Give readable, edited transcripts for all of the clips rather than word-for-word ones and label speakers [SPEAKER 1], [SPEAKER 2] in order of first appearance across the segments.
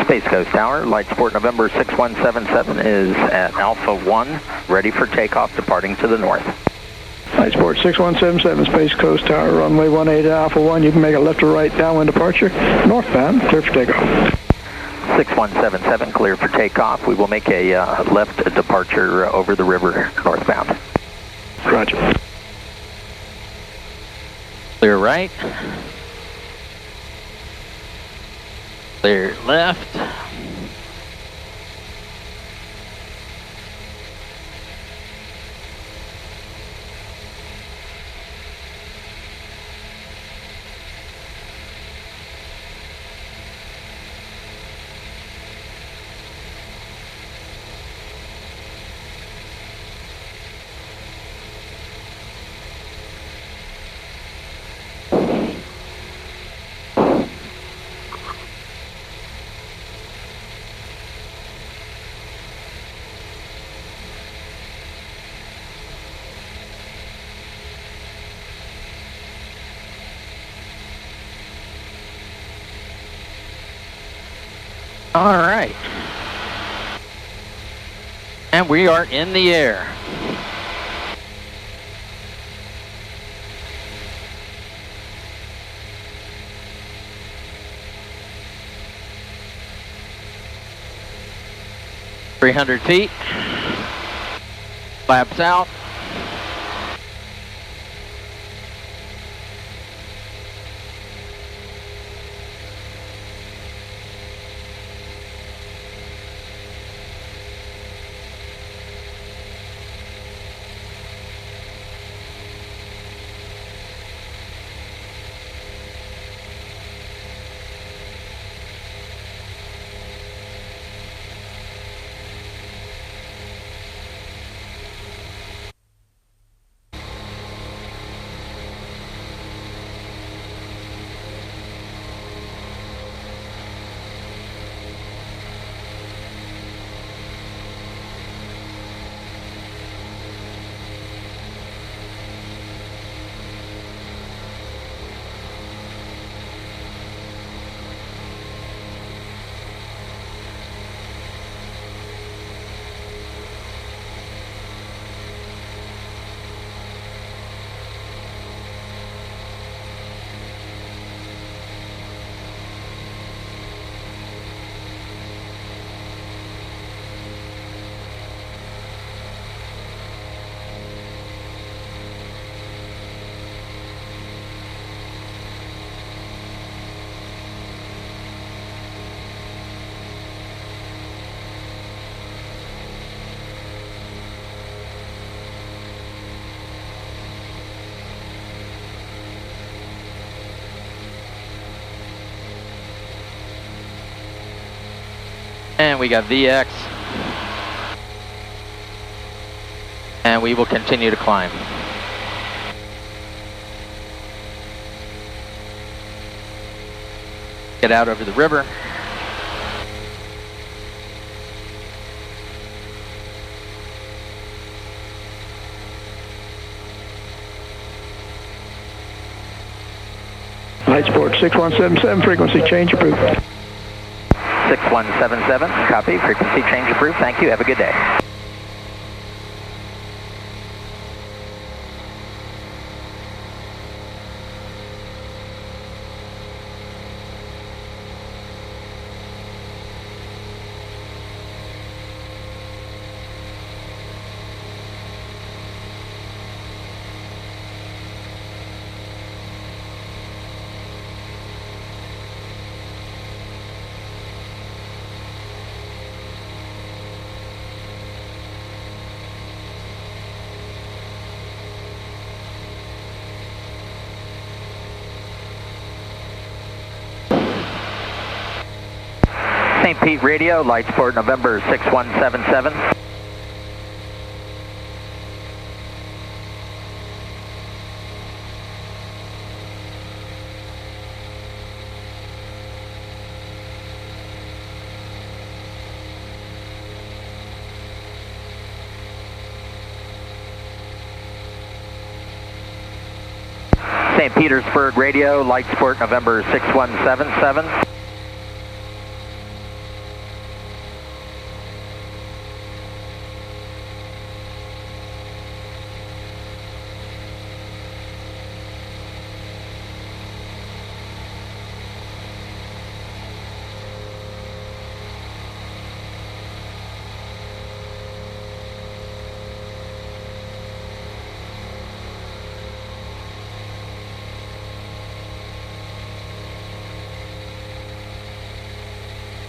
[SPEAKER 1] Space Coast Tower, Light Sport November 6177 is at Alpha 1, ready for takeoff, departing to the north.
[SPEAKER 2] Light Sport 6177, Space Coast Tower, runway 18 Alpha 1, you can make a left or right downwind departure, northbound, clear for takeoff.
[SPEAKER 1] 6177, clear for takeoff. We will make a left departure over the river, northbound.
[SPEAKER 2] Roger.
[SPEAKER 1] Clear right. Clear left. All right. And we are in the air. .300 feet. Flaps out. And we got VX. And we will continue to climb. Get out over the river.
[SPEAKER 2] Light Sport 6177, frequency change approved.
[SPEAKER 1] 6177, copy, frequency change approved. Thank you, have a good day. St. Pete Radio, Light Sport November 6177. St. Petersburg Radio, Light Sport November 6177.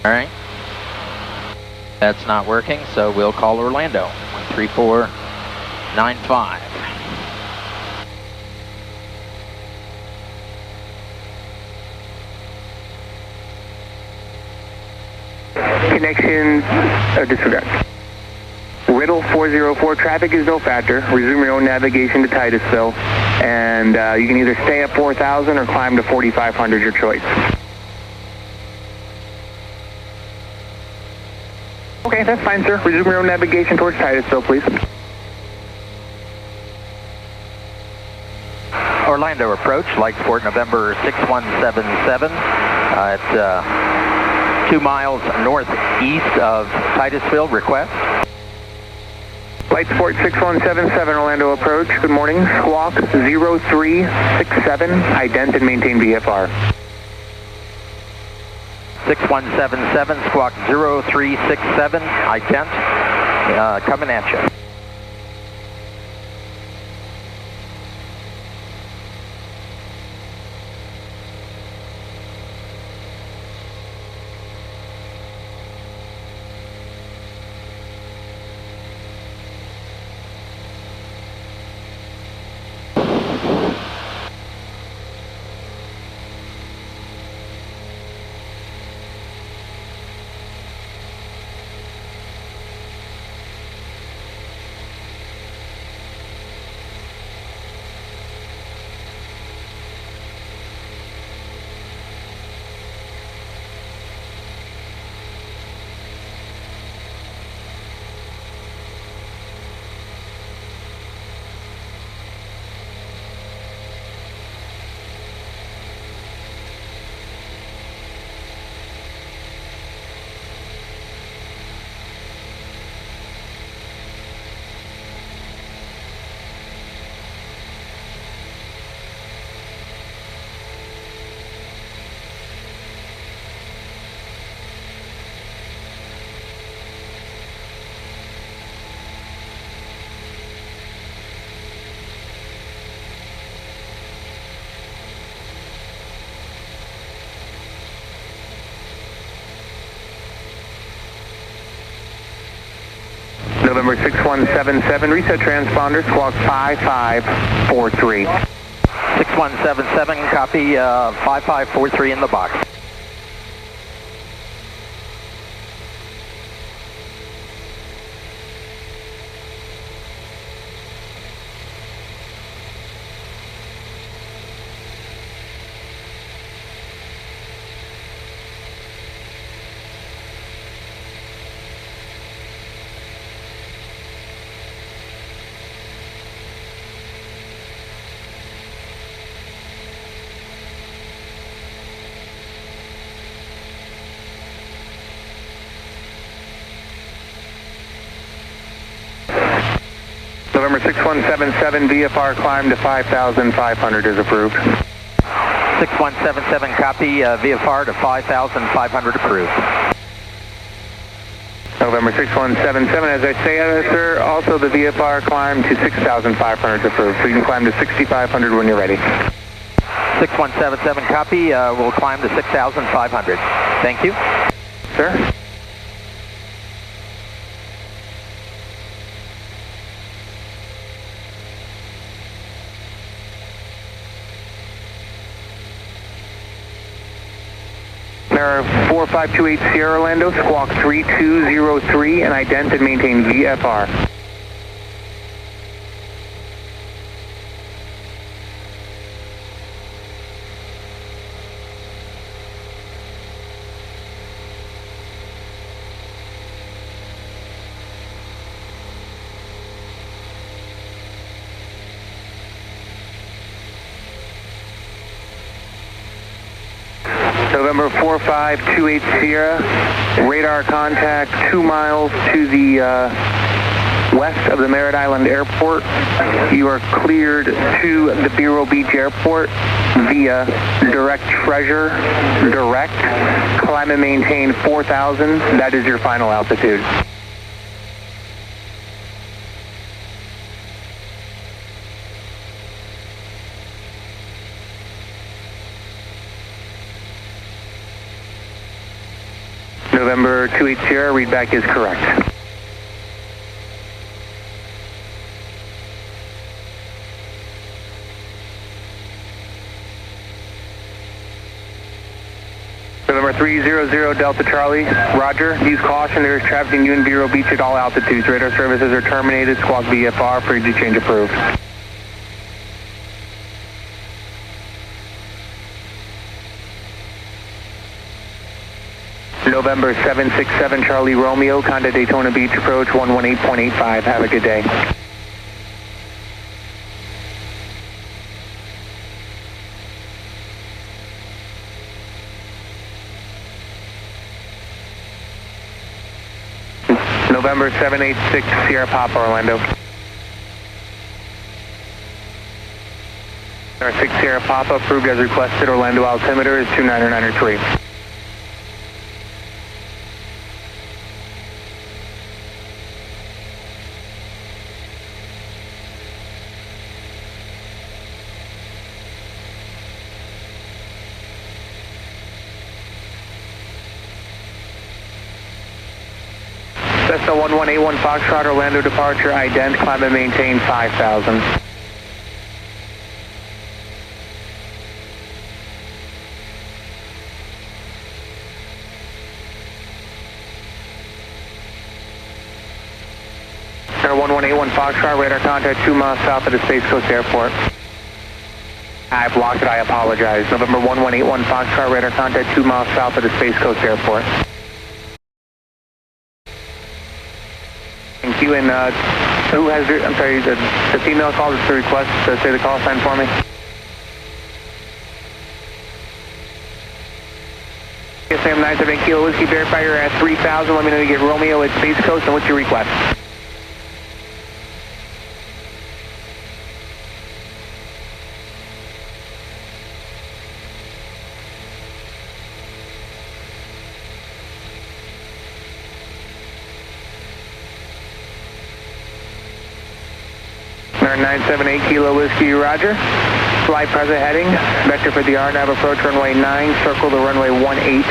[SPEAKER 1] All right. That's not working, so we'll call Orlando. 13495.
[SPEAKER 3] Connection, disregard. Riddle 404, traffic is no factor. Resume your own navigation to Titusville. And you can either stay at 4,000 or climb to 4,500, your choice. Okay, that's fine, sir. Resume your own navigation towards Titusville, please.
[SPEAKER 1] Orlando approach, light support November 6177. It's 2 miles northeast of Titusville, request.
[SPEAKER 3] Light support 6177, Orlando approach. Good morning. Squawk 0367, ident and maintain VFR.
[SPEAKER 1] 6177, squawk 0367, ident, coming at you.
[SPEAKER 3] November 6177, reset transponder, squawk 5543.
[SPEAKER 1] 6177, copy, 5543 in the box.
[SPEAKER 3] November 6177, VFR climb to 5,500 is approved.
[SPEAKER 1] 6177, copy, VFR to 5,500 approved.
[SPEAKER 3] November 6177, as I say, sir, also the VFR climb to 6,500 is approved. So you can climb to 6,500 when you're ready.
[SPEAKER 1] 6177, copy, we'll climb to 6,500. Thank you.
[SPEAKER 3] Sir? There 4528 Sierra Orlando, squawk 3203, and ident and maintain VFR. November 4528 Sierra, radar contact 2 miles to the west of the Merritt Island Airport. You are cleared to the Vero Beach Airport via direct Treasure, direct, climb and maintain 4,000. That is your final altitude. November 280, readback is correct. November 300 Delta Charlie, roger. Use caution, there is traffic in UN Vero Beach at all altitudes. Radar services are terminated, squawk VFR, frequency change approved. November 767 Charlie Romeo, contact Daytona Beach approach 118.85. Have a good day. November 786 Sierra Papa, Orlando. Our 6 Sierra Papa, approved as requested. Orlando altimeter is 29903. Cessna 1181 Foxtrot, Orlando departure, ident, climb and maintain 5,000. Center 1181 Foxtrot, radar contact 2 miles south of the Space Coast Airport. I blocked it, I apologize. November 1181 Foxtrot, radar contact 2 miles south of the Space Coast Airport. Thank you, and who has your, I'm sorry, the female called us to request to say the call sign for me? Yes, ma'am, 97 Kilo Whiskey, verify you're at 3,000, let me know you get Romeo at Space Coast, and what's your request? Our 978 Kilo Whiskey, roger. Flight present heading, vector for the RNAV approach runway 9, circle the runway 18.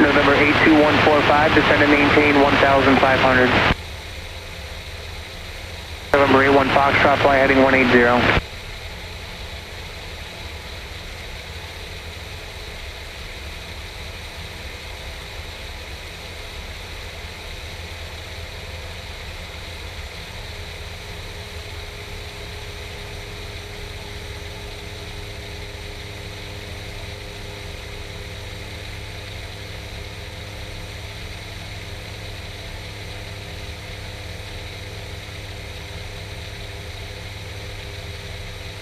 [SPEAKER 3] November 82145, descend and maintain 1,500. November 81 Foxtrot, fly heading 180.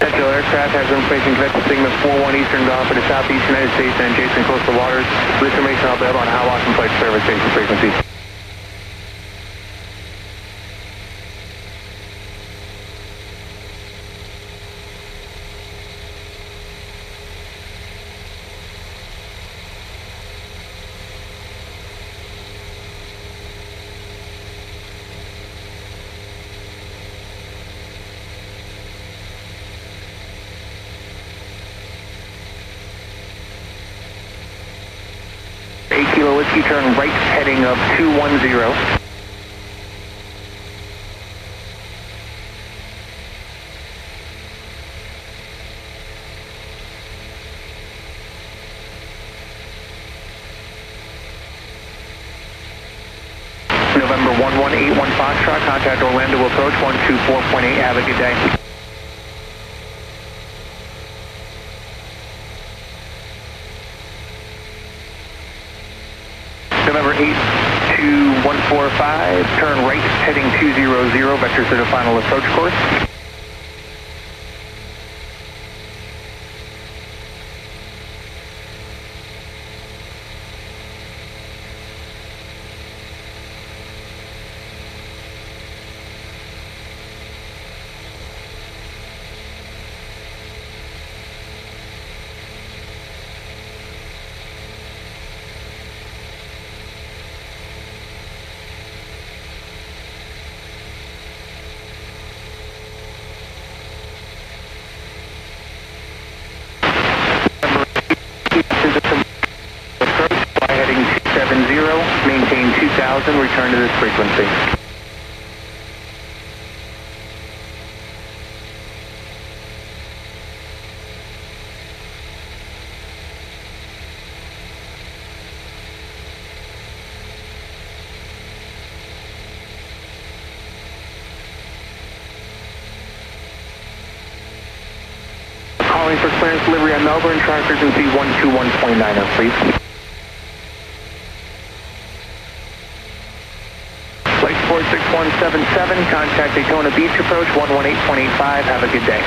[SPEAKER 3] Central aircraft has been placing Vector Sigma 41 Eastern bound for the southeast United States and adjacent coastal waters. For information available on how often flight service station frequencies. Kilo Whiskey, turn right heading of 210. November 1181 Foxtrot, contact Orlando approach 124.8, have a good day. November 82145, turn right, heading 200, vector to the final approach course. 3000, return to this frequency. Calling for clearance delivery on Melbourne, trying frequency 121.90, please. Flight support 6177, contact Daytona Beach approach 118.85, have a good day.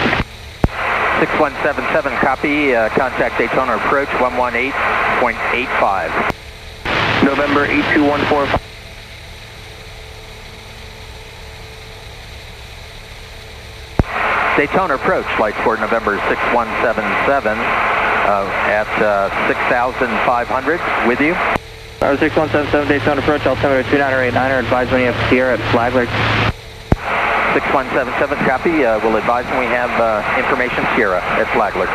[SPEAKER 1] 6177, copy, contact Daytona approach 118.85.
[SPEAKER 3] November 82145.
[SPEAKER 1] Daytona approach, flight support November 6177 at 6,500, with you.
[SPEAKER 3] 6177 Daytona approach, altimeter 2989, advise when you have Sierra at Flagler.
[SPEAKER 1] 6177, copy, we'll advise when we have information Sierra at Flagler.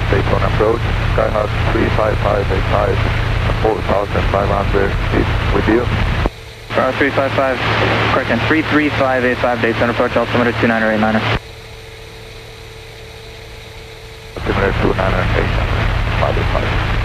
[SPEAKER 4] Daytona approach, Skyhawk 35585, 4,500 feet, with you.
[SPEAKER 3] 355, correct, and 33585 Daytona approach, altimeter 2989.
[SPEAKER 4] Altimeter 2989, 585.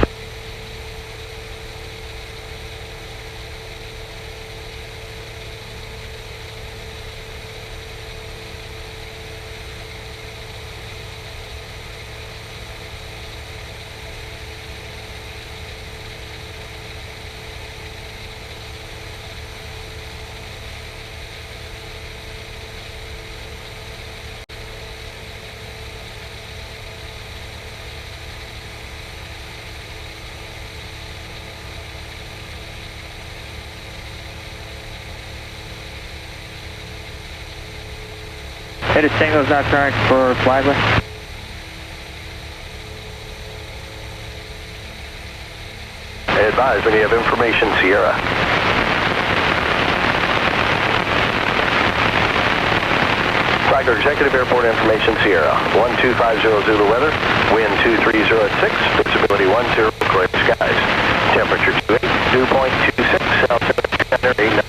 [SPEAKER 3] It is Tango's not correct for Flagler.
[SPEAKER 4] Advise when you have information, Sierra. Flagler Executive Airport information, Sierra. 12500 Zulu weather, wind 230 at 6, visibility 10, clear skies. Temperature 28, dew point 26, altimeter 89.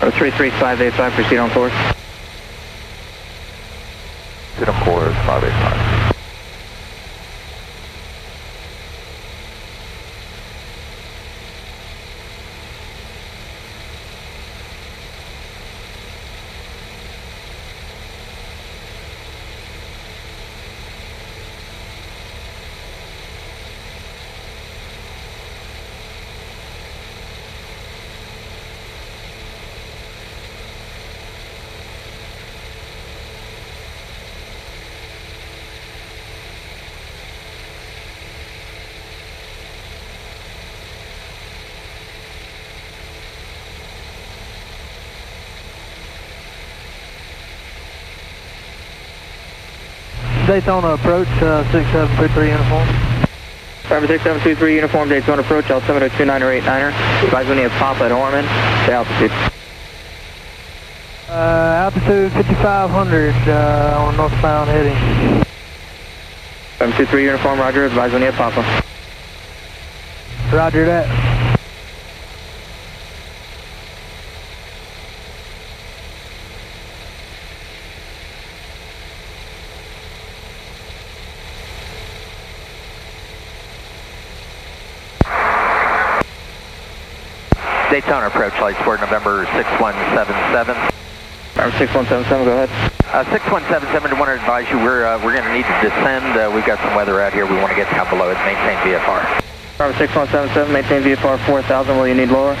[SPEAKER 3] Oh, 33585, proceed on course.
[SPEAKER 4] Proceed on course, 585.
[SPEAKER 2] Daytona approach, 6723 uniform.
[SPEAKER 3] Driver 6723 uniform, Daytona approach, altimeter 2989er. Advise when you have Papa at Orman, to altitude.
[SPEAKER 2] Altitude 5500 on northbound heading.
[SPEAKER 3] 723 uniform, roger, advise when you have Papa.
[SPEAKER 5] Roger that.
[SPEAKER 1] Daytona approach lights for November 6177.
[SPEAKER 3] November 6177, go ahead.
[SPEAKER 1] 6177, want to advise you we're going to need to descend. We've got some weather out here. We want to get down below it. Maintain VFR.
[SPEAKER 3] November 6177, maintain VFR 4000. Will you need lower?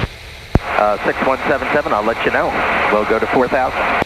[SPEAKER 1] 6177, I'll let you know. We'll go to 4000.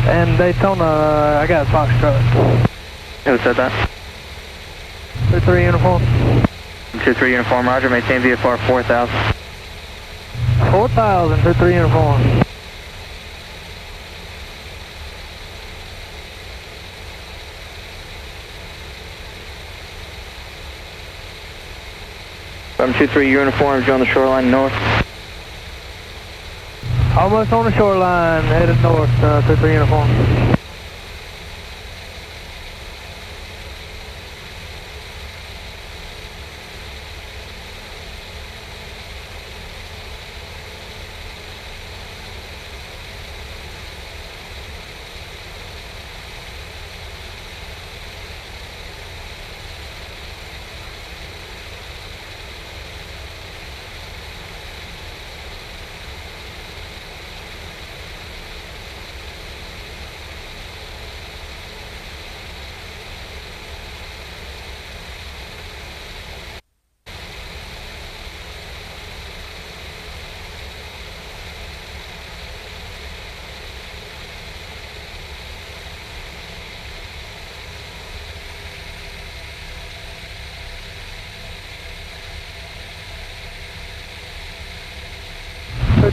[SPEAKER 5] And Daytona, I got Foxtrot.
[SPEAKER 3] Who said that?
[SPEAKER 5] 2-3 uniform.
[SPEAKER 3] 2-3 uniform, roger, maintain VFR 4000.
[SPEAKER 5] 4000, 2-3 uniform.
[SPEAKER 3] I'm 2-3 uniform, you're on the shoreline north.
[SPEAKER 5] Almost on the shoreline, headed north, 2-3 uniform.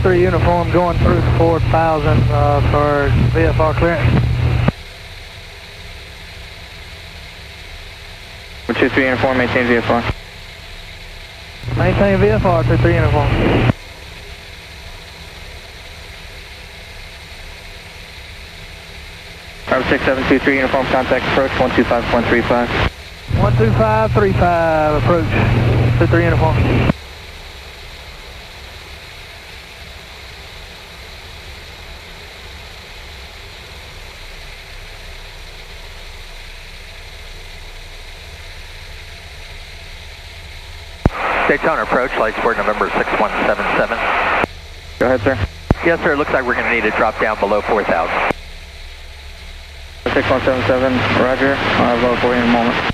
[SPEAKER 5] Three uniform going through 4000 for VFR clearance.
[SPEAKER 3] 2-3 uniform, maintain VFR.
[SPEAKER 5] Maintain VFR, 2-3 uniform.
[SPEAKER 3] November 6723 uniform, contact approach 125.35.
[SPEAKER 5] 12535 approach, 2-3 uniform.
[SPEAKER 1] Daytona approach, lights for November 6177.
[SPEAKER 3] Go ahead, sir.
[SPEAKER 1] Yes, sir, it looks like we're going to need to drop down below 4000.
[SPEAKER 3] 6177, roger. I'll have low for you in a moment.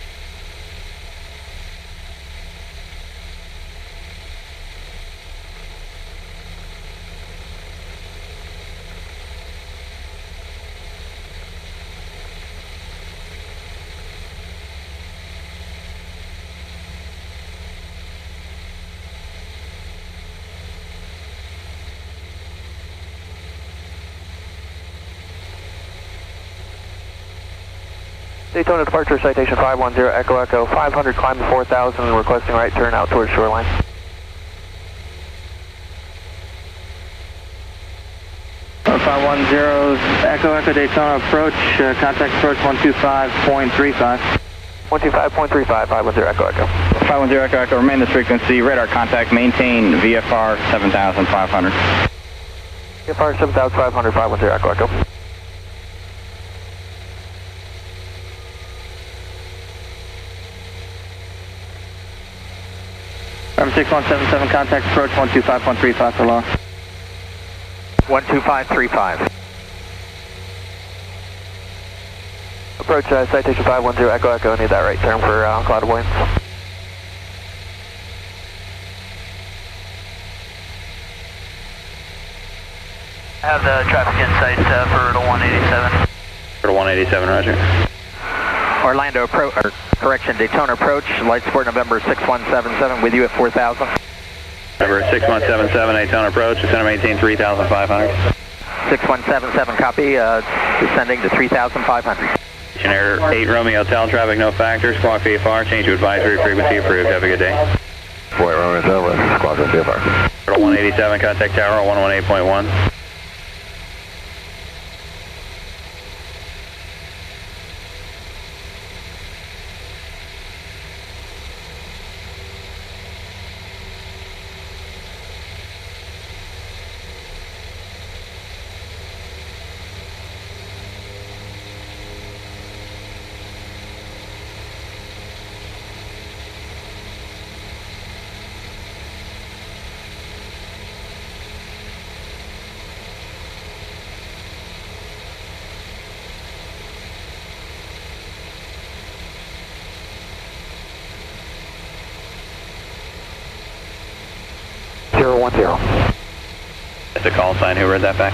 [SPEAKER 6] Daytona departure, citation 510 Echo Echo, 500 climb to 4000, requesting right turn out towards shoreline.
[SPEAKER 3] Five 510 Echo Echo Daytona approach, contact approach 125.35.
[SPEAKER 6] 125.35, 510 Echo Echo.
[SPEAKER 3] 510 Echo Echo, remain this frequency, radar contact, maintain VFR 7500.
[SPEAKER 6] VFR 7500, 510 Echo Echo. Number 6177, contact approach 125.35 for law.
[SPEAKER 1] 12535.
[SPEAKER 6] Approach citation 510 Echo Echo, need that right turn for cloud avoidance. I have the traffic insight for Rudal 187.
[SPEAKER 4] Rudal 187, roger.
[SPEAKER 1] Orlando Daytona approach, light support November 6177 with you at 4,000.
[SPEAKER 4] November 6177, Daytona approach, descend and maintain 3,500.
[SPEAKER 1] 6177, copy, descending to 3,500.
[SPEAKER 4] Air 8 Romeo Hotel, traffic no factors, squawk VFR, change to advisory, frequency approved, have a good day.
[SPEAKER 7] 4 Romeo Hotel, squawk VFR.
[SPEAKER 4] Rudal 187, contact tower 118.1. That's a call sign. Who read that back?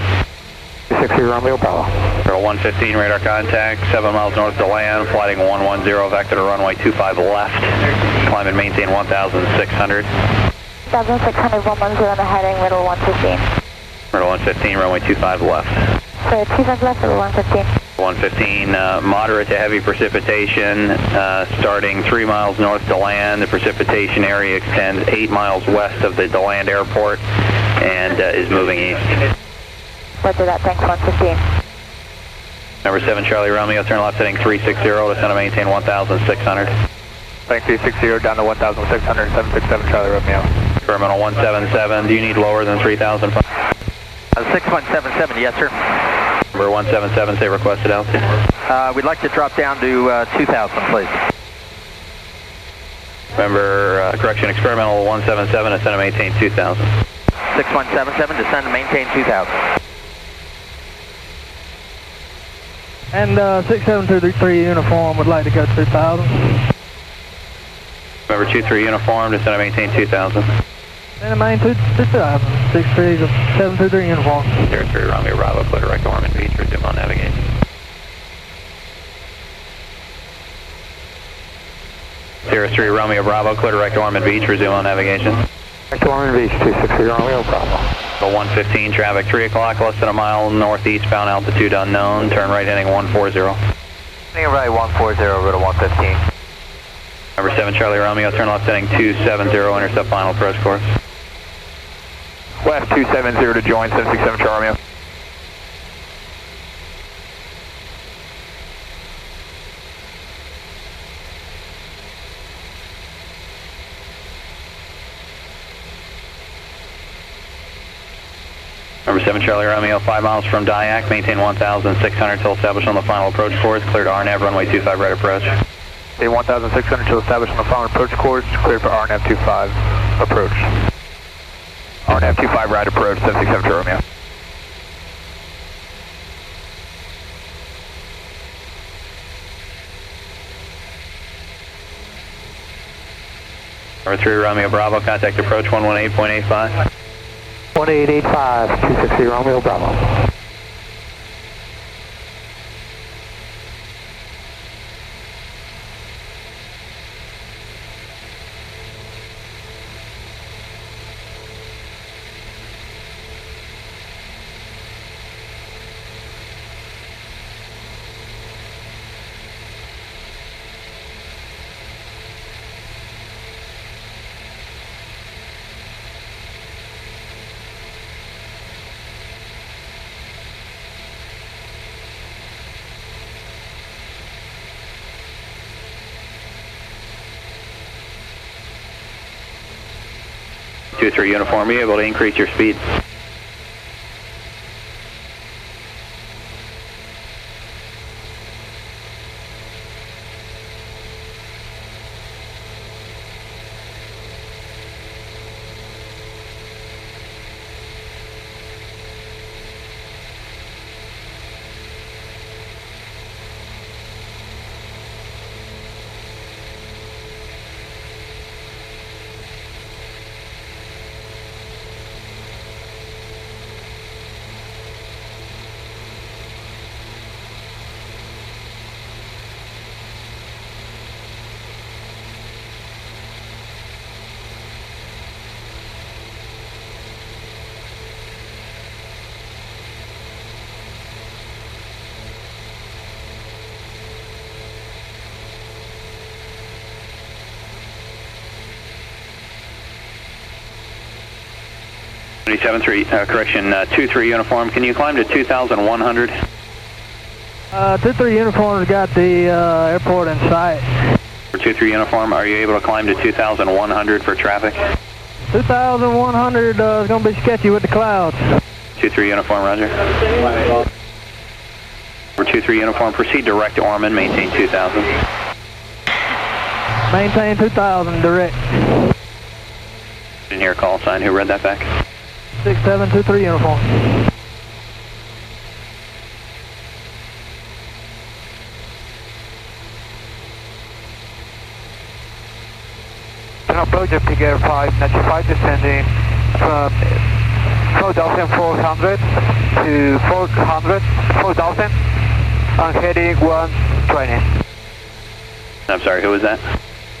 [SPEAKER 7] 60 Romeo Bravo.
[SPEAKER 4] 115 radar contact, 7 miles north to land, flighting 110, vector to runway 25 left. Climb and maintain 1,600.
[SPEAKER 8] 1,600, 110 on the heading, Rudal 115.
[SPEAKER 4] Rudal 115, runway 25 left.
[SPEAKER 8] So 25 left, Rudal 115.
[SPEAKER 4] 115, moderate to heavy precipitation, starting 3 miles north to land. The precipitation area extends 8 miles west of the DeLand Airport and is moving east.
[SPEAKER 8] Roger that, thanks, 115.
[SPEAKER 4] Number 7 Charlie Romeo, turn left heading 360, descend and maintain 1,600.
[SPEAKER 6] Thanks, 360, down to 1,600, 767 Charlie Romeo.
[SPEAKER 4] Terminal 177, do you need lower than 3,000?
[SPEAKER 1] 6177, yes sir.
[SPEAKER 4] Number 177, say requested altitude.
[SPEAKER 1] We'd like to drop down to 2,000, please.
[SPEAKER 4] Remember, correction, experimental 177, descend and maintain 2,000.
[SPEAKER 1] 6177, descend and maintain 2,000.
[SPEAKER 5] And 67233 uniform would like to go to 2,000.
[SPEAKER 4] Remember, 23 uniform, descend and maintain 2,000.
[SPEAKER 5] And main 2,000. 63723 uniform.
[SPEAKER 4] 03 Romeo Bravo, clear direct to Ormond Beach, resume on navigation. Sierra 3 Romeo Bravo, clear direct to Ormond Beach, resume on navigation.
[SPEAKER 7] Direct to Ormond Beach, 260 Romeo Bravo.
[SPEAKER 4] So 115, traffic 3 o'clock, less than a mile northeastbound, altitude unknown, turn right heading 140.
[SPEAKER 6] Heading right 140, Rudal 115.
[SPEAKER 4] Number 7 Charlie Romeo, turn left heading 270, intercept final approach course.
[SPEAKER 6] West 270 to join 767 Charlie Romeo.
[SPEAKER 4] Number 7 Charlie Romeo, 5 miles from Diak, maintain 1,600 till established on the final approach course, clear to RNAV, runway 25 right approach.
[SPEAKER 6] 1,600 till established on the final approach course, cleared for RNAV 25 approach. RNAV 25 right approach, 767 Romeo.
[SPEAKER 4] Number 3 Romeo Bravo, contact approach 118.85.
[SPEAKER 7] 1885, 260 Romeo Bravo.
[SPEAKER 4] Two 3 uniform, are you able to increase your speed?
[SPEAKER 6] 23 uniform, can you climb to 2,100?
[SPEAKER 5] 23 uniform has got the airport in sight.
[SPEAKER 6] For 23 uniform, are you able to climb to 2,100 for traffic?
[SPEAKER 5] 2,100 is going to be sketchy with the clouds.
[SPEAKER 6] 23 uniform, roger. For 23 uniform, proceed direct to Ormond, maintain 2,000.
[SPEAKER 5] Maintain 2,000 direct.
[SPEAKER 6] Didn't hear a call sign, who read that back?
[SPEAKER 5] 6723 uniform.
[SPEAKER 7] Approach of figure 595 descending from 4,400 to 4,000 on heading 120.
[SPEAKER 6] I'm sorry, who was that?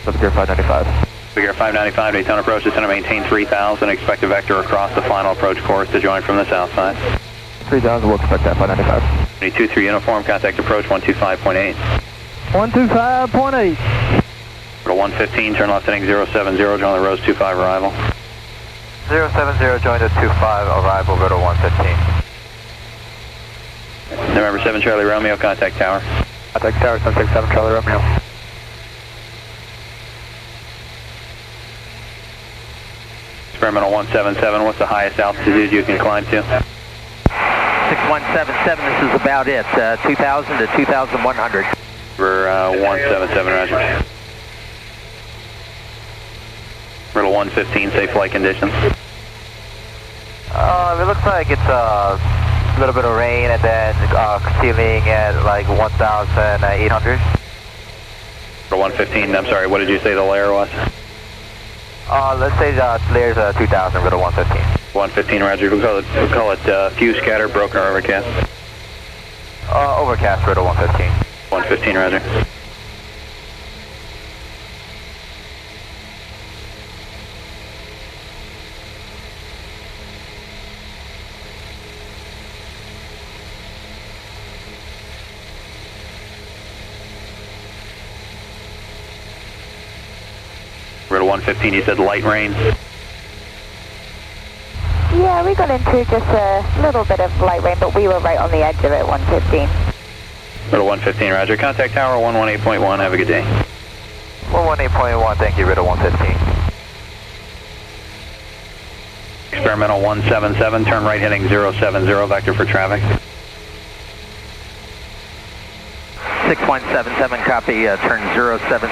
[SPEAKER 7] Figure 595.
[SPEAKER 6] Figure 595, Daytona approach, is going to maintain 3,000, expect a vector across the final approach course to join from the south side.
[SPEAKER 7] 3,000, we'll expect that 595.
[SPEAKER 6] 23 uniform, contact approach 125.8.
[SPEAKER 5] 125.8.
[SPEAKER 6] Go to 115, turn left heading 070, join the Rose 25 arrival.
[SPEAKER 7] 070, join the 25 arrival, go to 115.
[SPEAKER 6] November 7 Charlie Romeo, contact tower.
[SPEAKER 7] Contact tower, 767 Charlie Romeo.
[SPEAKER 6] Experimental 177, what's the highest altitude you can climb to?
[SPEAKER 1] 6177, this is about it, 2,000 to 2,100.
[SPEAKER 6] For 177, roger. Riddle 115, safe flight conditions.
[SPEAKER 7] It looks like it's a little bit of rain and then ceiling at like 1,800.
[SPEAKER 6] For 115, I'm sorry, what did you say the layer was?
[SPEAKER 7] Let's say the layer's 2,000, go to 115.
[SPEAKER 6] 115, roger. We'll call it few scatter, broken or overcast.
[SPEAKER 7] Overcast, go to 115.
[SPEAKER 6] 115, roger. We're at 115, you said light rain?
[SPEAKER 8] Yeah, we got into just a little bit of light rain, but we were right on the edge of it, 115.
[SPEAKER 6] Riddle 115, roger. Contact tower 118.1, have a good day.
[SPEAKER 7] 118.1, thank you, Riddle 115.
[SPEAKER 6] Experimental 177, turn right heading 070, vector for traffic.
[SPEAKER 1] 6177, copy, turn 070.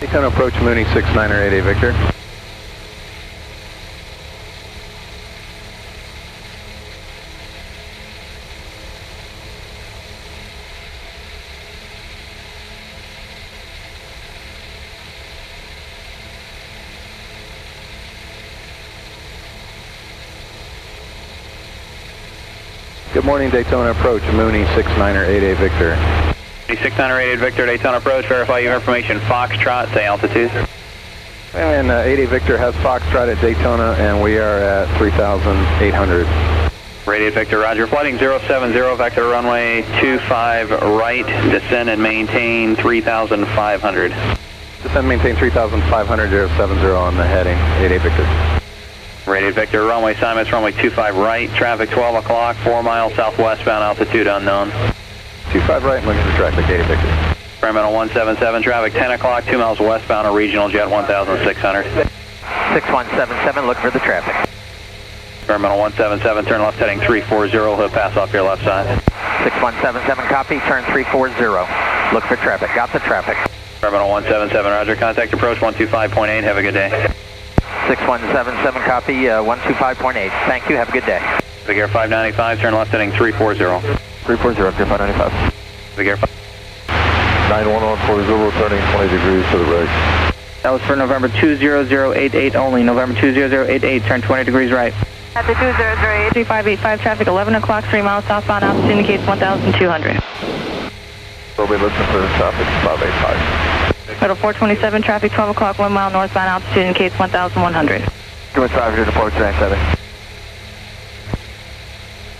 [SPEAKER 9] Daytona approach Mooney 6988 Victor. Good morning, Daytona approach Mooney 6988 Victor.
[SPEAKER 6] 6988 Victor, Daytona approach, verify your information. Foxtrot, say altitude.
[SPEAKER 9] And 88 Victor has Foxtrot at Daytona, and we are at 3,800.
[SPEAKER 6] Radiate Victor, roger. Flighting 070, vector runway 25 right, descend and maintain 3,500.
[SPEAKER 9] Descend, maintain 3,500, 070 on the heading, 88 Victor.
[SPEAKER 6] Radiate Victor, runway assignments, runway 25 right, traffic 12 o'clock, 4 miles southwestbound, altitude unknown.
[SPEAKER 9] 25 right, looking for traffic, 88 Victor.
[SPEAKER 6] Experimental 177, traffic 10 o'clock, 2 miles westbound, a regional jet 1,600.
[SPEAKER 1] 6177, look for the traffic.
[SPEAKER 6] Experimental 177, turn left heading 340, he'll pass off your left side.
[SPEAKER 1] 6177, copy, turn 340. Look for traffic, got the traffic.
[SPEAKER 6] Experimental 177, roger, contact approach 125.8, have a good day.
[SPEAKER 1] 6177, copy, 125.8. Thank you, have a good day.
[SPEAKER 6] Big Air 595, turn left heading 340.
[SPEAKER 7] 340, Air 595.
[SPEAKER 6] Big Air
[SPEAKER 9] 91140, turning 20 degrees to the right.
[SPEAKER 3] That was for November 20088 only. November 20088, turn 20 degrees right.
[SPEAKER 10] At the 2003585, traffic 11 o'clock, 3 miles southbound, altitude indicates 1,200.
[SPEAKER 9] We'll be listening for the traffic, 585.
[SPEAKER 10] Total 427, traffic 12 o'clock, 1 mile northbound, altitude indicates 1,100.
[SPEAKER 7] Too much traffic to the port 97.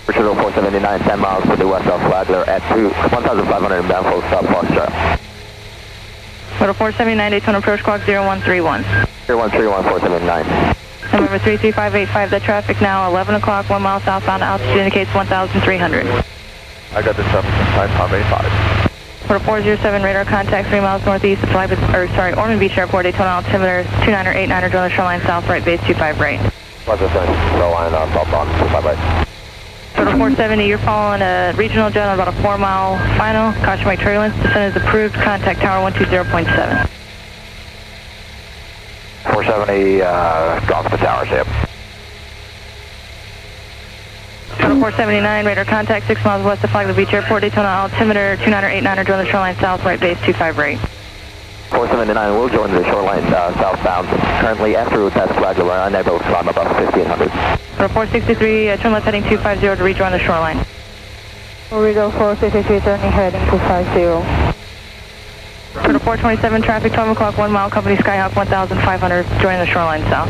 [SPEAKER 7] Richard 479, 10 miles to the west of Flagler at 1,500 inbound, full stop, Foxtrot.
[SPEAKER 10] Total 479, Daytona approach clock 0131.
[SPEAKER 7] 0131, 479.
[SPEAKER 10] November 33585, the traffic now 11 o'clock, 1 mile southbound, altitude indicates 1,300.
[SPEAKER 9] I got this up, 5585.
[SPEAKER 10] Total 407, radar contact 3 miles northeast of Ormond Beach Airport, Daytona altimeter 2989, join the shoreline south, right base 25 right.
[SPEAKER 7] What's this thing? Shoreline southbound, 25 right.
[SPEAKER 10] Total 470, you're following a regional jet on about a 4 mile final, caution by turbulence, descent is approved, contact tower 120.7.
[SPEAKER 7] 470, off the tower, ship.
[SPEAKER 10] Total 479, radar contact 6 miles west of Flagler Beach Airport, Daytona altimeter 2989, join the shoreline south, right base 25 right.
[SPEAKER 7] 479 will join the shoreline southbound. Currently, after route past Flagler, we're unable to climb above 1500.
[SPEAKER 10] Total 463, turn left heading 250 to rejoin the shoreline.
[SPEAKER 8] Rigo 463, turning heading 250.
[SPEAKER 10] Total 427, traffic 12 o'clock, 1 mile, company Skyhawk 1500, joining the shoreline south.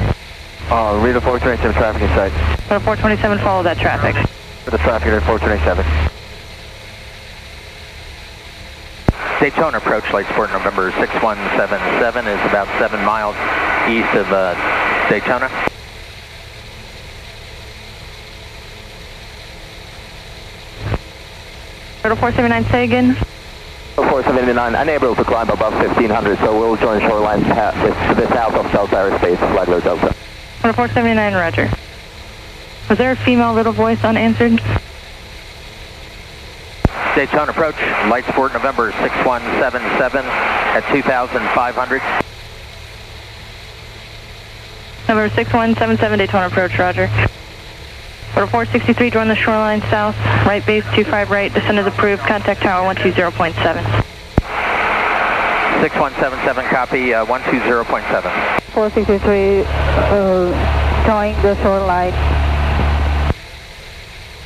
[SPEAKER 7] Read the 427 traffic in sight.
[SPEAKER 10] Total 427, follow that traffic.
[SPEAKER 7] For the traffic at 427.
[SPEAKER 1] Daytona approach, light support November 6177 is about 7 miles east of Daytona.
[SPEAKER 10] Total 479, say again.
[SPEAKER 7] 479, unable to climb above 1500, so we'll join shoreline to the south of South Aerospace, Flagler Delta.
[SPEAKER 10] Total 479, roger. Was there a female little voice unanswered?
[SPEAKER 1] Daytona approach, light support November 6177 at 2,500.
[SPEAKER 10] November 6177, Daytona approach, roger. Total 463, join the shoreline south, right base 25 right, descent is approved, contact tower 120.7.
[SPEAKER 1] 6177, copy, 120.7.
[SPEAKER 8] 463, join the shoreline.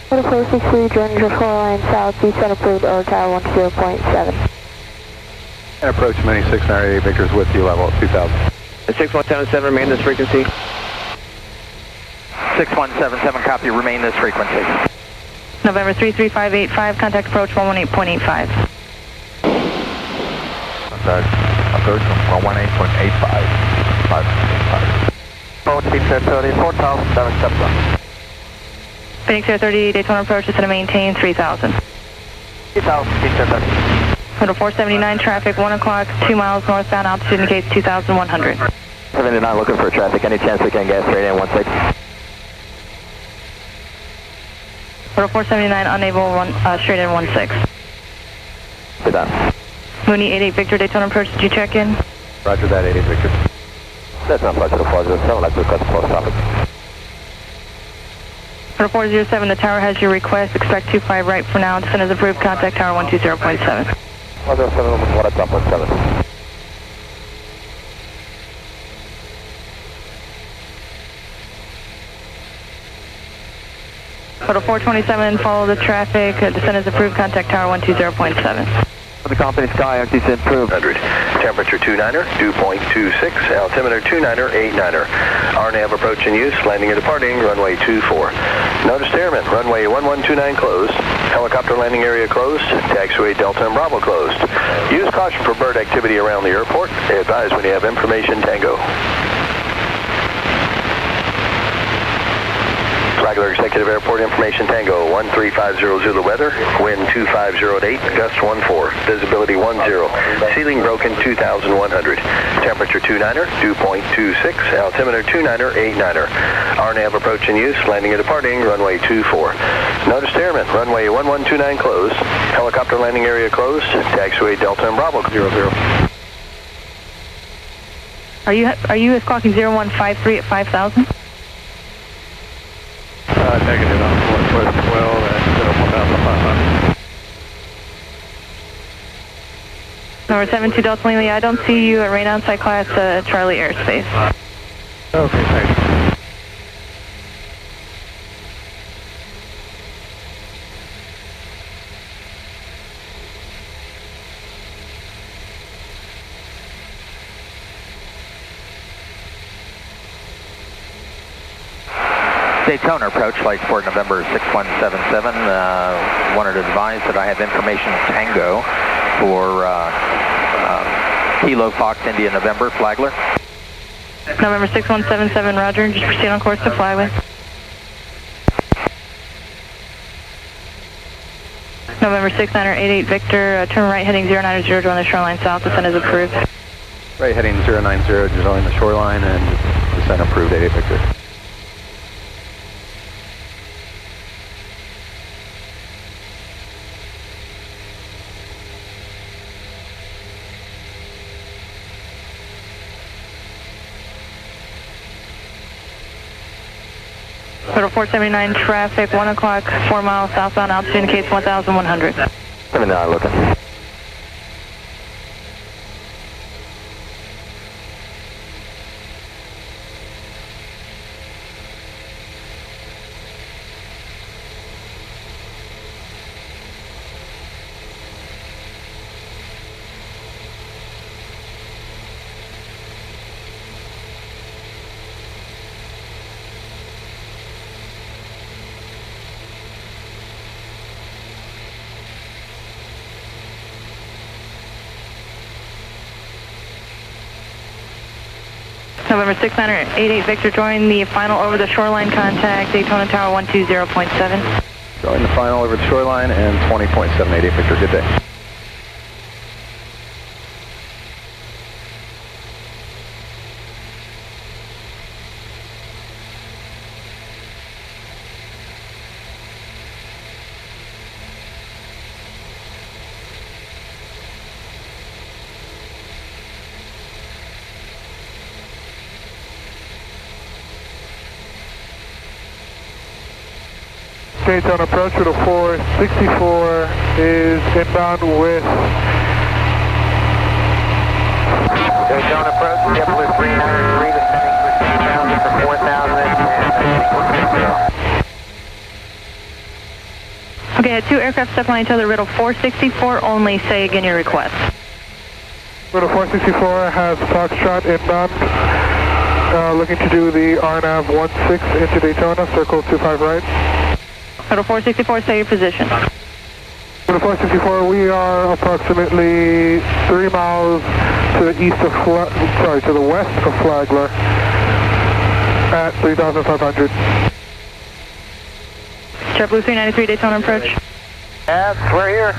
[SPEAKER 8] Total 463, join the shoreline south, descent approved, or tower 10.7.
[SPEAKER 9] And approach many 698 Victor's with you level at 2000.
[SPEAKER 7] 6177, remain this frequency.
[SPEAKER 1] 6177, copy, remain this frequency.
[SPEAKER 10] November 33585, contact approach 118.85.
[SPEAKER 9] Approach 118.85.
[SPEAKER 7] 430,
[SPEAKER 10] Phoenix Air 30, Daytona approach, descent to maintain 3000.
[SPEAKER 7] 3000,
[SPEAKER 10] Total 479, traffic 1 o'clock, 2 miles northbound, altitude indicates 2,100.
[SPEAKER 7] 79 looking for traffic, any chance we can get straight in 16?
[SPEAKER 10] Total 479, unable, straight in 16.
[SPEAKER 7] We're done.
[SPEAKER 10] Mooney 88 Victor, Daytona approach, did you check in?
[SPEAKER 9] Roger that, 88 Victor.
[SPEAKER 7] That's not much of a positive, so let's request close topic.
[SPEAKER 10] Total 407, the tower has your request, expect 25 right for now, descent is approved, contact tower 120.7.
[SPEAKER 7] 107, what at 1.7.
[SPEAKER 10] Total 427, follow the traffic, descent is approved, contact tower 120.7.
[SPEAKER 7] For the company Sky, RTC improved.
[SPEAKER 4] 100. Temperature 29er, dew point 26, altimeter 29er, 89er. RNAV approach in use, landing and departing, runway 24. Notice to airmen, runway 1129 closed, helicopter landing area closed, taxiway Delta and Bravo closed. Use caution for bird activity around the airport. Advise when you have information, Tango. Flagler Executive Airport Information Tango 1350 Zulu weather, wind 2508, gust 14, visibility 10, ceiling broken 2100, temperature 29er, dew point 26, altimeter 29er, 89er, RNAV approach in use, landing and departing, runway 24. Notice to airmen, runway 1129 closed, helicopter landing area closed, taxiway Delta and Bravo 00.
[SPEAKER 10] Are you squawking 0153 at 5,000?
[SPEAKER 9] Negative on 12 at 1,500.
[SPEAKER 10] Number 72 Delta Lima, I don't see you at radar outside class Charlie airspace.
[SPEAKER 9] Okay, thanks.
[SPEAKER 1] Daytona approach, light support November 6177. Wanted to advise that I have information Tango for Kilo Fox India November, Flagler.
[SPEAKER 10] November 6177, roger. Just proceed on course to Flagler. November 6988, Victor, turn right heading 090, join the shoreline south, descent is approved.
[SPEAKER 9] Right heading 090, join the shoreline and descent approved, 88 Victor.
[SPEAKER 10] Total 479 traffic, 1 o'clock, 4 miles southbound, altitude indicates 1,100.
[SPEAKER 7] 79 looking.
[SPEAKER 10] November 6988, Victor, join the final over the shoreline contact, Daytona Tower 120.7.
[SPEAKER 9] Join the final over the shoreline and 20.788 Victor, good day.
[SPEAKER 11] Daytona approach with a 464 is inbound with
[SPEAKER 3] Daytona approach, JetBlue 393, descending for 4,000
[SPEAKER 10] Okay, I had 2 aircraft step on each other, riddle 464 only, say again your request.
[SPEAKER 11] Riddle 464 has Foxtrot inbound, looking to do the RNAV 16 into Daytona, circle 25 right.
[SPEAKER 10] Total 464, say your position.
[SPEAKER 11] Total 464, we are approximately 3 miles to the east of to the west of Flagler at 3,500.
[SPEAKER 10] JetBlue 393, Daytona approach.
[SPEAKER 3] Yes, we're here.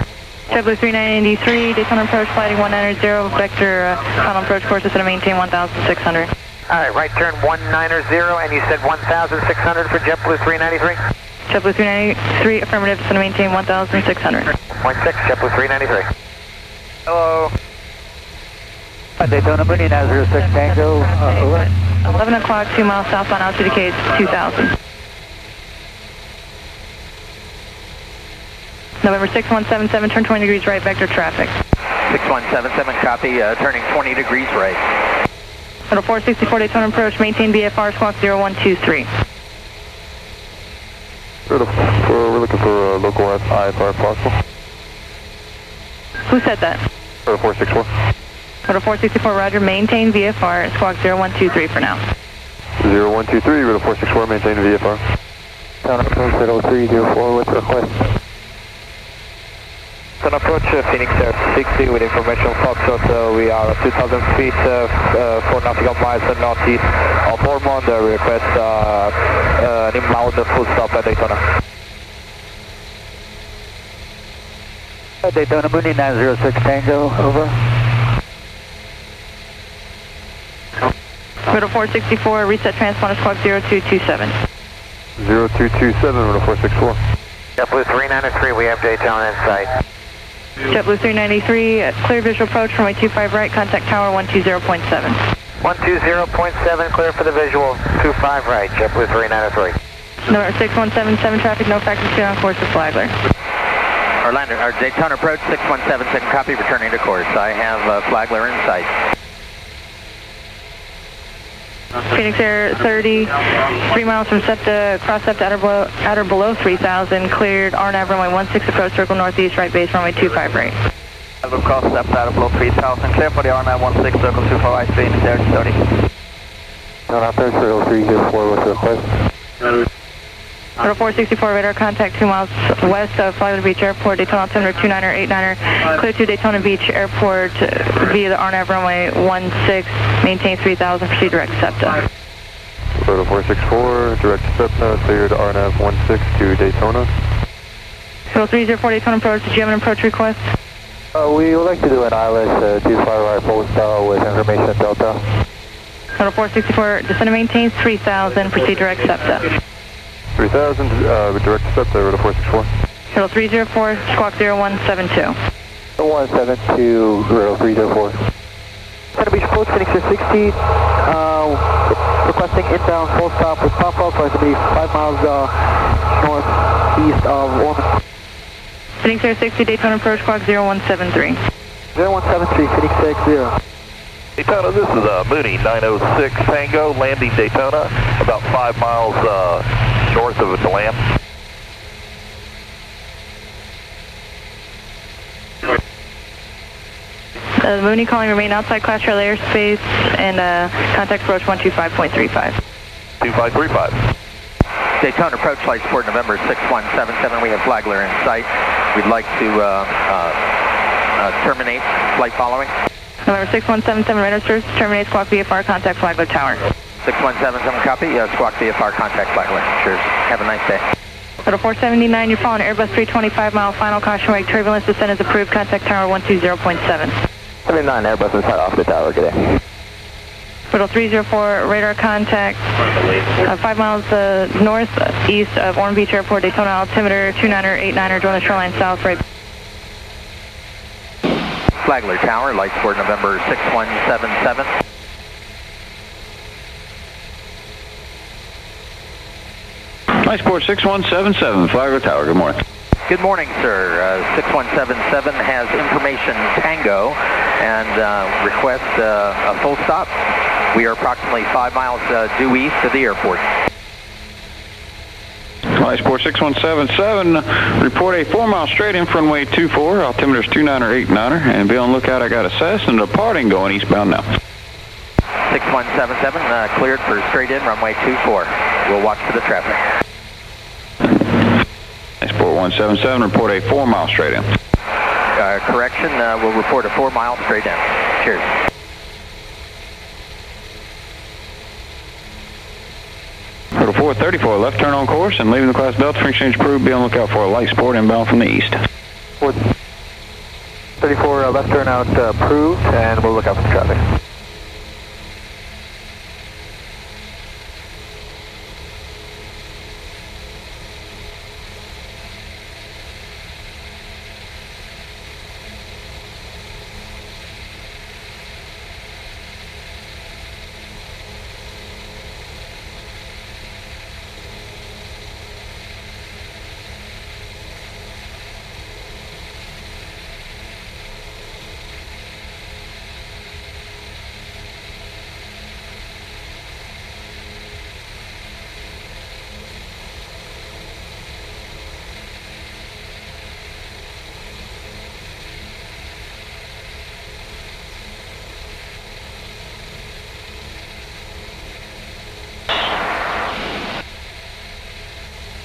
[SPEAKER 10] JetBlue 393, Daytona approach, flighting 190, Vector, final approach course is going to maintain 1,600.
[SPEAKER 3] All right, right turn 190, and you said 1,600 for JetBlue 393?
[SPEAKER 10] JetBlue 393, affirmative, is going to maintain 1,600.
[SPEAKER 3] 0.6, JetBlue 393. Hello.
[SPEAKER 5] Daytona, Bunny, 06 Tango, over.
[SPEAKER 10] 11 o'clock, 2 miles southbound, altitude indicates 2,000. November 6177, turn 20 degrees right, vector traffic.
[SPEAKER 1] 6177, copy, turning 20 degrees right.
[SPEAKER 10] Total 464, Daytona approach, maintain VFR, squawk 0123.
[SPEAKER 9] We're looking for local IFR if possible.
[SPEAKER 10] Who said that?
[SPEAKER 9] Total 464.
[SPEAKER 10] Total 464, roger, maintain VFR, squawk 0123 for now.
[SPEAKER 9] 0123, Total 464, maintain VFR.
[SPEAKER 5] Town approach 0304 with request.
[SPEAKER 6] Town approach Phoenix Air 60 with information Foxtrot, we are at 2,000 feet, 4 nautical miles northeast of Ormond. We request an inbound full stop at Daytona.
[SPEAKER 5] Daytona, Bunny, 906 Tango, over.
[SPEAKER 10] Total 464, reset transponder, squawk 0227.
[SPEAKER 9] 0227, Total 464.
[SPEAKER 3] JetBlue 393, we have Daytona in sight.
[SPEAKER 10] JetBlue 393, clear visual approach, runway 25 right, contact tower 120.7.
[SPEAKER 3] 120.7, clear for the visual, 25 right, JetBlue 393.
[SPEAKER 10] Number 6177, traffic, no factor, clear on course to Flagler.
[SPEAKER 1] Orlando, our Daytona approach, 6177, copy, returning to course. I have Flagler in sight.
[SPEAKER 10] Phoenix Air 30, 3 miles from SEPTA, cross SEPTA at or below 3,000, cleared RNAV runway 16 approach, circle northeast, right base, runway 25 right.
[SPEAKER 6] I will cross SEPTA at or below 3,000, clear for the RNAV 16, circle 25 right, Phoenix Air 30.
[SPEAKER 9] Town approach 0304 with request.
[SPEAKER 10] Total 464, radar contact 2 miles west of Flagler Beach Airport, Daytona altimeter 29er, 89er, clear to Daytona Beach Airport via the RNAV runway 16, maintain 3000, proceed direct SEPTA.
[SPEAKER 11] Total 464, direct SEPTA, cleared RNAV 16 to Daytona.
[SPEAKER 10] Total 304, Daytona approach, did you have an approach request?
[SPEAKER 6] We would like to do an ILS 25 right post with information Delta.
[SPEAKER 10] Total 464, descend and maintain 3000, proceed direct SEPTA.
[SPEAKER 11] 3000, direct SEPTA, rotor 464.
[SPEAKER 10] Total 304, squawk 0172.
[SPEAKER 6] 0172, rotor 304. Daytona Beach approach, Phoenix 60, requesting inbound full stop with pop-up, going to be 5 miles northeast of Ormond.
[SPEAKER 10] Phoenix Air 60, Daytona approach, squawk 0173.
[SPEAKER 6] 0173, Phoenix 60.
[SPEAKER 4] Daytona, this is Mooney 906 Tango, landing Daytona, about 5 miles north of DeLand.
[SPEAKER 10] Mooney calling, remain outside Class Charlie airspace and contact approach 125.35.
[SPEAKER 4] 2535.
[SPEAKER 1] Daytona approach flight support November 6177. We have Flagler in sight. We'd like to terminate flight following.
[SPEAKER 10] November 6177, radar service, terminate squawk VFR, contact Flagler Tower.
[SPEAKER 1] 6177, copy. Squawk VFR, contact Flagler. Cheers. Have a nice day.
[SPEAKER 10] Total 479, you're following Airbus 325 mile final caution wake turbulence, descent is approved, contact Tower 120.7.
[SPEAKER 7] 79, Airbus is off the tower, good day.
[SPEAKER 10] Total 304, radar contact 5 miles northeast of Ormond Beach Airport, Daytona altimeter 29er, 89er, join the shoreline south, right.
[SPEAKER 1] Flagler Tower, light support November 6177.
[SPEAKER 9] Light support 6177, Flagler Tower, good morning.
[SPEAKER 1] Good morning, sir. 6177 has information Tango and requests a full stop. We are approximately 5 miles due east of the airport.
[SPEAKER 9] Light support 6177, report a 4 mile straight in for runway 24, altimeter is 29er, 89er, and be on lookout, I got a Cessna departing going eastbound now.
[SPEAKER 1] 6177, cleared for straight in, runway 24. We'll watch for the traffic.
[SPEAKER 9] Light support 177, report a 4 mile straight in.
[SPEAKER 1] Correction, we'll report a 4 mile straight in. Cheers.
[SPEAKER 9] Total 434, left turn on course and leaving the class Delta for exchange approved. Be on lookout for a light sport inbound from the east.
[SPEAKER 6] 434, left turn out approved, and we'll look out for the traffic.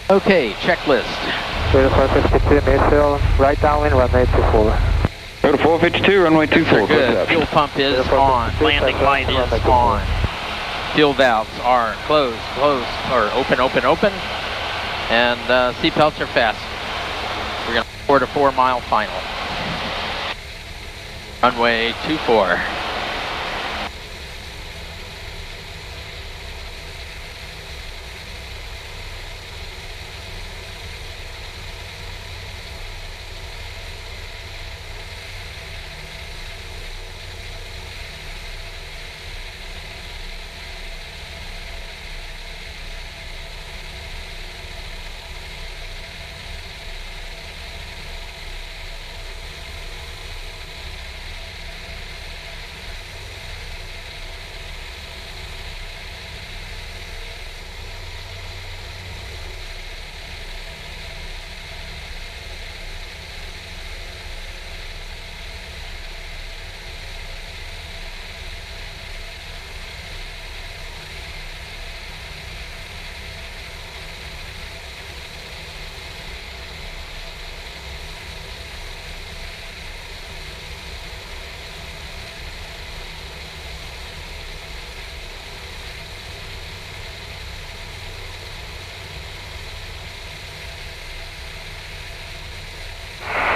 [SPEAKER 1] Okay, checklist.
[SPEAKER 6] Total 452, Mayfield, right downwind, runway 24.
[SPEAKER 9] Total 452, runway 24.
[SPEAKER 1] Good. Fuel pump is on. Landing light is on. Fuel valves are closed, or open. And seatbelts are fastened. We're going to report a 4 mile final. Runway 24.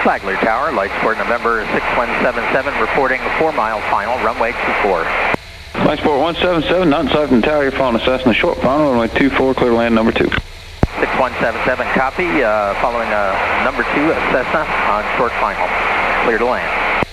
[SPEAKER 1] Flagler Tower, light sport November 6177, reporting 4 mile final, runway 24.
[SPEAKER 9] Light sport 177, not inside from the tower, you're following Cessna short final, runway 24, clear to land number 2.
[SPEAKER 1] 6177, copy, following number 2 Cessna on short final, clear to land.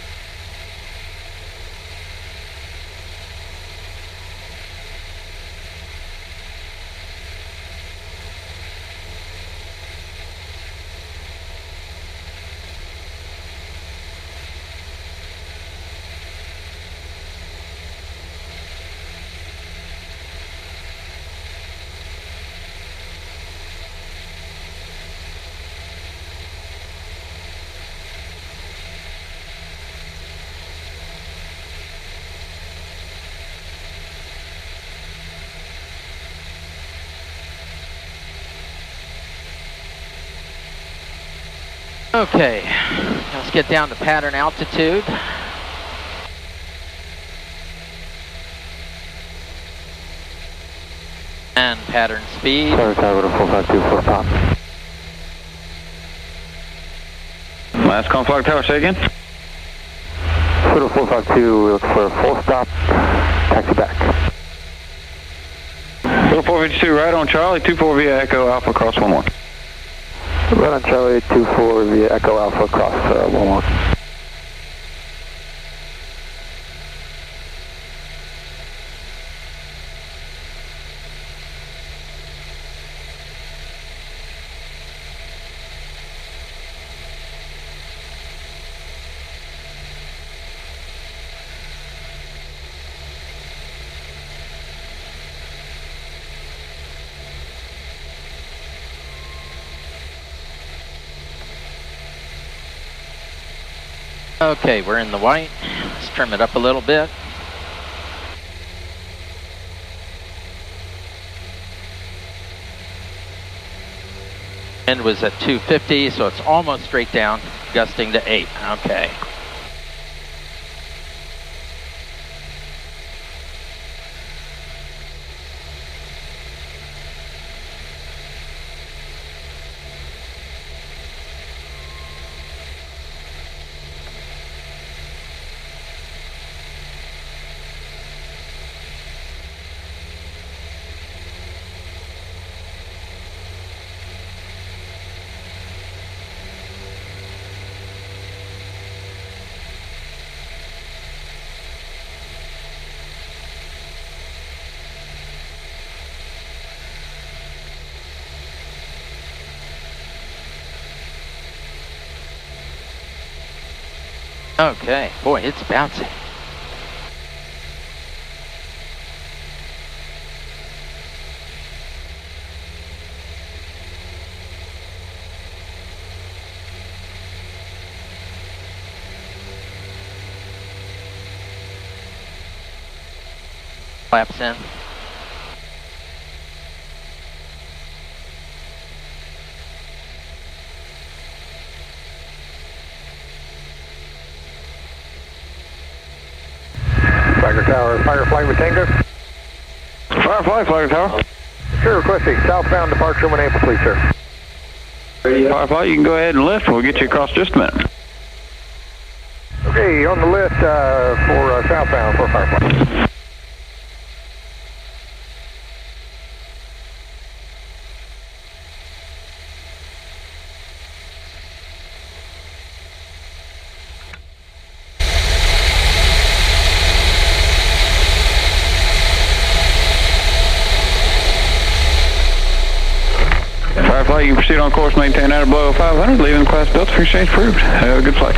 [SPEAKER 1] Okay, let's get down to pattern altitude. And pattern speed.
[SPEAKER 6] Tower 452 for top.
[SPEAKER 9] Last call, Flagler Tower, say again.
[SPEAKER 6] 452, we look for a full stop, taxi back.
[SPEAKER 9] 452, right on Charlie, 24 via Echo Alpha, cross 11.
[SPEAKER 6] Right on Charlie, 24 via Echo Alpha, cross 11.
[SPEAKER 1] Okay, we're in the white. Let's trim it up a little bit. Wind was at 250, so it's almost straight down, gusting to 8. Okay. Okay, boy, it's bouncing. Flaps in.
[SPEAKER 6] Flagler Tower, Firefly with Tango.
[SPEAKER 9] Firefly, Flagler Tower.
[SPEAKER 6] Sure, requesting southbound departure when able, please, sir.
[SPEAKER 9] Firefly, you can go ahead and lift. We'll get you across just a minute.
[SPEAKER 6] Okay, on the lift for southbound for Firefly.
[SPEAKER 9] Firefly, you can proceed on course, maintain outer below 500, leaving class Delta for exchange approved. Have a good flight.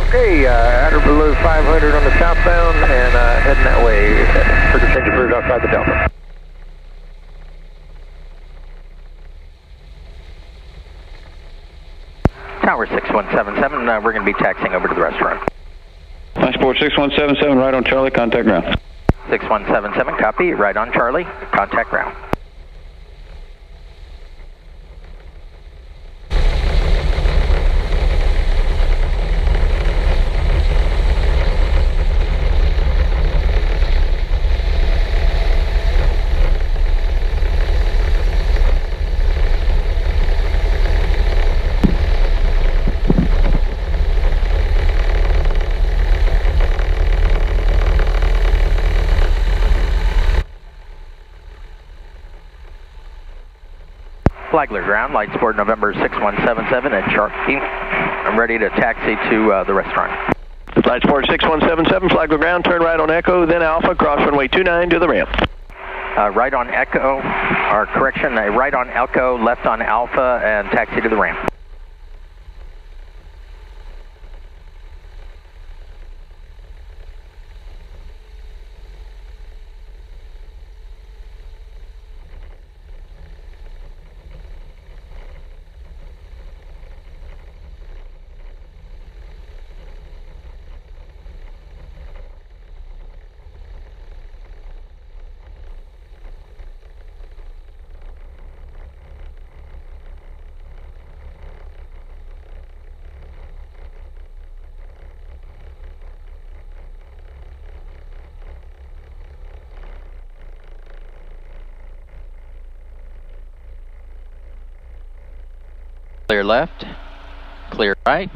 [SPEAKER 6] Okay, outer below 500 on the southbound and heading that way. For exchange approved outside the Delta.
[SPEAKER 1] Tower 6177, we're going to be taxiing over to the restaurant.
[SPEAKER 9] Light sport 6177, right on Charlie, contact ground.
[SPEAKER 1] 6177, copy, right on Charlie, contact ground. Flagler ground, light sport November 6177 at Sharky. I'm ready to taxi to the restaurant.
[SPEAKER 4] Light sport 6177, Flagler ground, turn right on Echo, then Alpha, cross runway 29 to the ramp.
[SPEAKER 1] Right on Echo, or correction, right on Echo, left on Alpha, and taxi to the ramp. Clear left, clear right.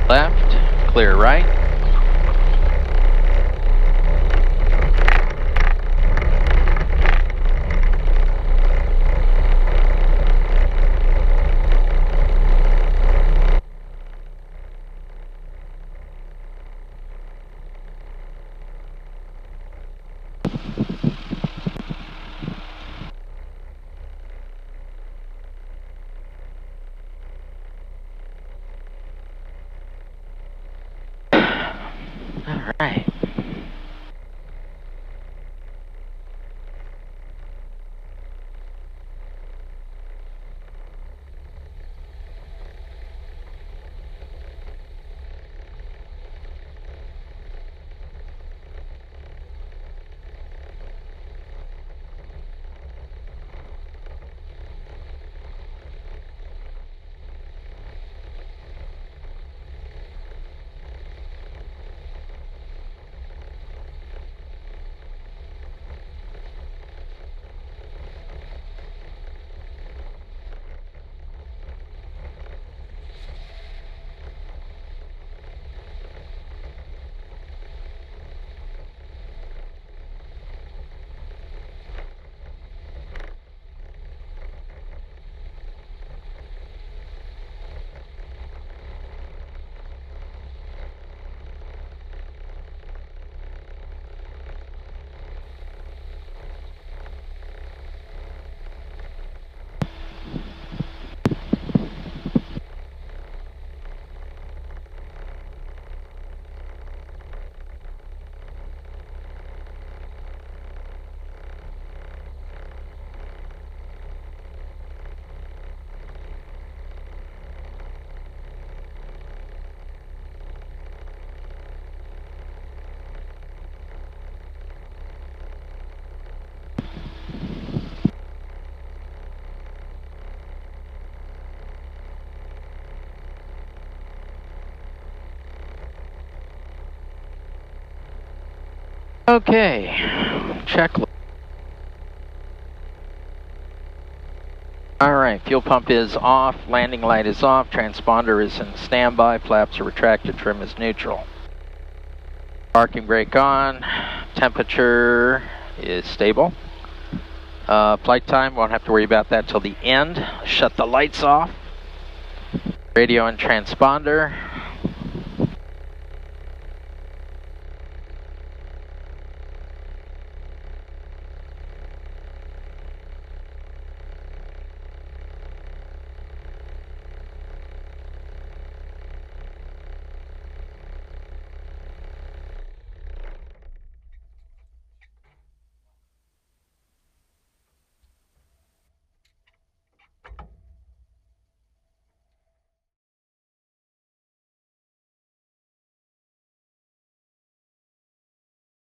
[SPEAKER 1] Left, clear right. All right. Okay, checklist. All right, fuel pump is off, landing light is off, transponder is in standby, flaps are retracted, trim is neutral. Parking brake on, temperature is stable. Flight time, won't have to worry about that till the end. Shut the lights off. Radio and transponder.